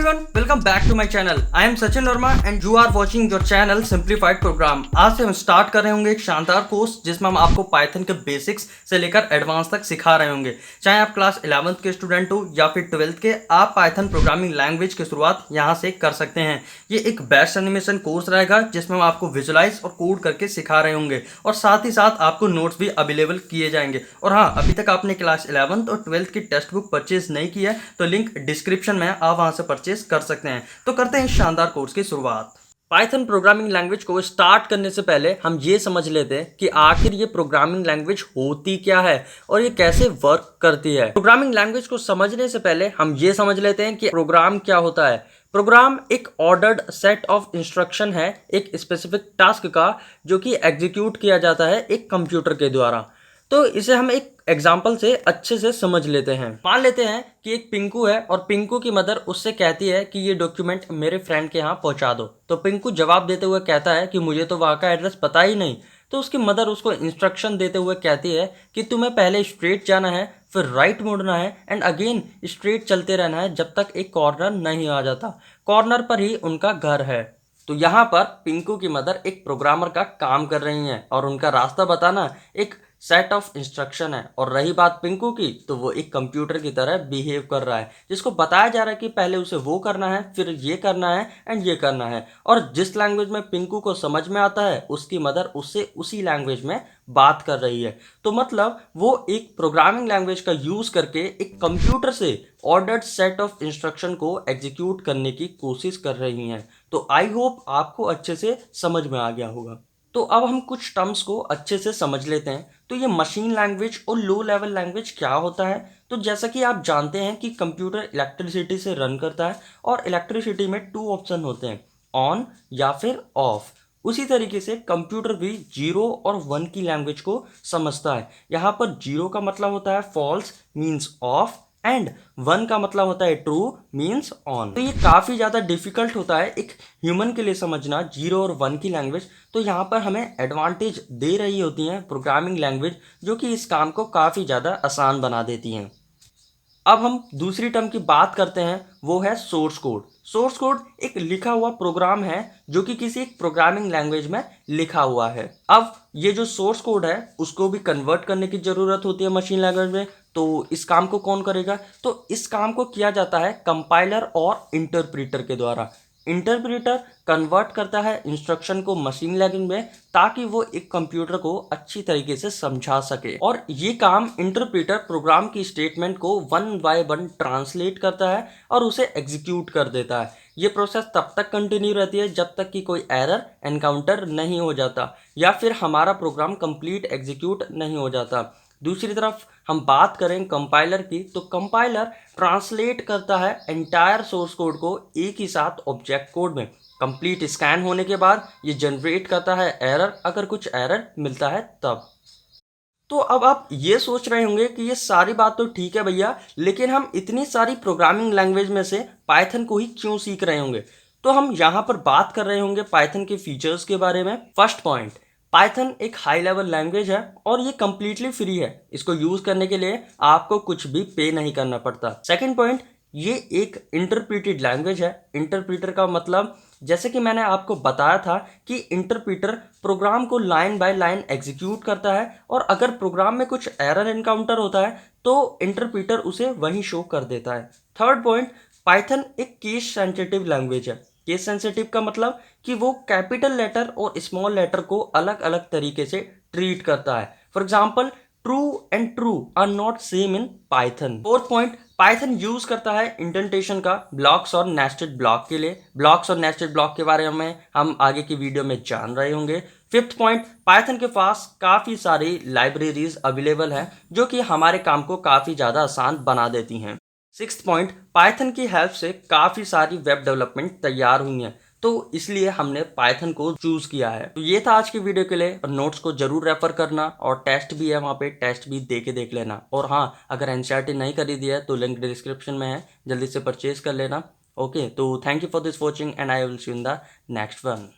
everyone, welcome back to my channel. I am Sachin Verma and you are watching your channel Simplified Program. आज से हम start कर रहे होंगे एक शानदार कोर्स जिसमें हम आपको पाइथन के बेसिक्स से लेकर एडवांस तक सिखा रहे होंगे। चाहे आप क्लास 11th के स्टूडेंट हो या फिर 12th के, आप पाइथन प्रोग्रामिंग लैंग्वेज की शुरुआत यहाँ से कर सकते हैं। ये एक बेस्ट एनिमेशन कोर्स रहेगा जिसमें हम आपको विजुलाइज और कोड करके सिखा रहे होंगे और साथ ही साथ आपको नोट्स भी अवेलेबल किए जाएंगे। और हाँ, अभी तक आपने क्लास 11th और 12th की टेक्स्ट बुक परचेज नहीं की है तो लिंक डिस्क्रिप्शन में, आप वहां से परचेज कर सकते हैं। तो करते हैं इस शानदार कोर्स की शुरुआत। पाइथन प्रोग्रामिंग लैंग्वेज को स्टार्ट करने से पहले हम ये समझ लेते हैं कि आखिर ये प्रोग्रामिंग लैंग्वेज होती क्या है और ये कैसे वर्क करती है। प्रोग्रामिंग लैंग्वेज को समझने से पहले हम ये समझ लेते हैं कि प्रोग्राम क्या होता है। प्रोग्राम एक ऑर्डर्ड सेट ऑफ इंस्ट्रक्शन है एक स्पेसिफिक टास्क का, जो कि एग्जीक्यूट किया जाता है एक कंप्यूटर के द्वारा। तो इसे हम एक एग्जाम्पल से अच्छे से समझ लेते हैं। मान लेते हैं कि एक पिंकू है और पिंकू की मदर उससे कहती है कि ये डॉक्यूमेंट मेरे फ्रेंड के यहाँ पहुंचा दो। तो पिंकू जवाब देते हुए कहता है कि मुझे तो वहाँ का एड्रेस पता ही नहीं। तो उसकी मदर उसको इंस्ट्रक्शन देते हुए कहती है कि तुम्हें पहले स्ट्रेट जाना है, फिर राइट मुड़ना है एंड अगेन स्ट्रेट चलते रहना है जब तक एक कॉर्नर नहीं आ जाता। कॉर्नर पर ही उनका घर है। तो यहाँ पर पिंकू की मदर एक प्रोग्रामर का काम कर रही हैं और उनका रास्ता बताना एक सेट ऑफ इंस्ट्रक्शन है। और रही बात पिंकू की, तो वो एक कंप्यूटर की तरह बिहेव कर रहा है जिसको बताया जा रहा है कि पहले उसे वो करना है, फिर ये करना है एंड ये करना है। और जिस लैंग्वेज में पिंकू को समझ में आता है उसकी मदर उससे उसी लैंग्वेज में बात कर रही है। तो मतलब वो एक प्रोग्रामिंग लैंग्वेज का यूज करके एक कंप्यूटर से ऑर्डर्ड सेट ऑफ इंस्ट्रक्शन को एग्जीक्यूट करने की कोशिश कर रही हैं। तो आई होप आपको अच्छे से समझ में आ गया होगा। तो अब हम कुछ टर्म्स को अच्छे से समझ लेते हैं। तो ये मशीन लैंग्वेज और लो लेवल लैंग्वेज क्या होता है। तो जैसा कि आप जानते हैं कि कंप्यूटर इलेक्ट्रिसिटी से रन करता है और इलेक्ट्रिसिटी में 2 ऑप्शन होते हैं, ऑन या फिर ऑफ। उसी तरीके से कंप्यूटर भी 0 और 1 की लैंग्वेज को समझता है। यहाँ पर 0 का मतलब होता है फॉल्स मीन्स ऑफ एंड 1 का मतलब होता है ट्रू मीन्स ऑन। तो ये काफ़ी ज़्यादा डिफिकल्ट होता है एक ह्यूमन के लिए समझना 0 और 1 की लैंग्वेज। तो यहाँ पर हमें एडवांटेज दे रही होती हैं प्रोग्रामिंग लैंग्वेज, जो कि इस काम को काफ़ी ज़्यादा आसान बना देती हैं। अब हम दूसरी टर्म की बात करते हैं, वो है सोर्स कोड। सोर्स कोड एक लिखा हुआ प्रोग्राम है जो कि किसी एक प्रोग्रामिंग लैंग्वेज में लिखा हुआ है। अब ये जो सोर्स कोड है उसको भी कन्वर्ट करने की ज़रूरत होती है मशीन लैंग्वेज में। तो इस काम को कौन करेगा? तो इस काम को किया जाता है कंपाइलर और इंटरप्रीटर के द्वारा। इंटरप्रीटर कन्वर्ट करता है इंस्ट्रक्शन को मशीन लैंग्वेज में ताकि वो एक कंप्यूटर को अच्छी तरीके से समझा सके। और ये काम इंटरप्रीटर प्रोग्राम की स्टेटमेंट को 1 बाय 1 ट्रांसलेट करता है और उसे एग्जीक्यूट कर देता है। ये प्रोसेस तब तक कंटिन्यू रहती है जब तक कि कोई एरर एनकाउंटर नहीं हो जाता या फिर हमारा प्रोग्राम कंप्लीट एग्जीक्यूट नहीं हो जाता। दूसरी तरफ हम बात करें कंपाइलर की, तो कंपाइलर ट्रांसलेट करता है एंटायर सोर्स कोड को एक ही साथ ऑब्जेक्ट कोड में। कंप्लीट स्कैन होने के बाद ये जनरेट करता है एरर, अगर कुछ एरर मिलता है तब। तो अब आप ये सोच रहे होंगे कि ये सारी बात तो ठीक है भैया, लेकिन हम इतनी सारी प्रोग्रामिंग लैंग्वेज में से पाइथन को ही क्यों सीख रहे होंगे? तो हम यहाँ पर बात कर रहे होंगे पाइथन के फीचर्स के बारे में। फर्स्ट पॉइंट, पाइथन एक हाई लेवल लैंग्वेज है और ये कम्प्लीटली फ्री है। इसको यूज करने के लिए आपको कुछ भी पे नहीं करना पड़ता। सेकंड पॉइंट, ये एक इंटरप्रीटेड लैंग्वेज है। इंटरप्रीटर का मतलब, जैसे कि मैंने आपको बताया था कि इंटरप्रीटर प्रोग्राम को लाइन बाय लाइन एग्जीक्यूट करता है और अगर प्रोग्राम में कुछ एरर एनकाउंटर होता है तो इंटरप्रीटर उसे वहीं शो कर देता है। थर्ड पॉइंट, पाइथन एक केस सेंसिटिव लैंग्वेज है। केस सेंसिटिव का मतलब कि वो कैपिटल लेटर और स्मॉल लेटर को अलग अलग तरीके से ट्रीट करता है। For example, true and true are not same in Python. Fourth point, Python use करता है इंडेंटेशन का ब्लॉक्स और नेस्टेड ब्लॉक के लिए। ब्लॉक्स और नेस्टेड ब्लॉक के बारे में हम आगे की वीडियो में जान रहे होंगे। फिफ्थ पॉइंट, पाइथन के पास काफ़ी सारी लाइब्रेरीज अवेलेबल हैं जो कि हमारे काम को काफ़ी ज़्यादा आसान बना देती हैं। सिक्स्थ पॉइंट, पाइथन की हेल्प से काफ़ी सारी वेब डेवलपमेंट तैयार हुई हैं, तो इसलिए हमने पाइथन को चूज़ किया है। तो ये था आज की वीडियो के लिए। और नोट्स को जरूर रेफर करना और टेस्ट भी है वहाँ पे, टेस्ट भी दे के देख लेना। और हाँ, अगर एनसीईआरटी नहीं खरीदी है तो लिंक डिस्क्रिप्शन में है, जल्दी से परचेज कर लेना। ओके, तो thank you for this watching and I will see you in the next one.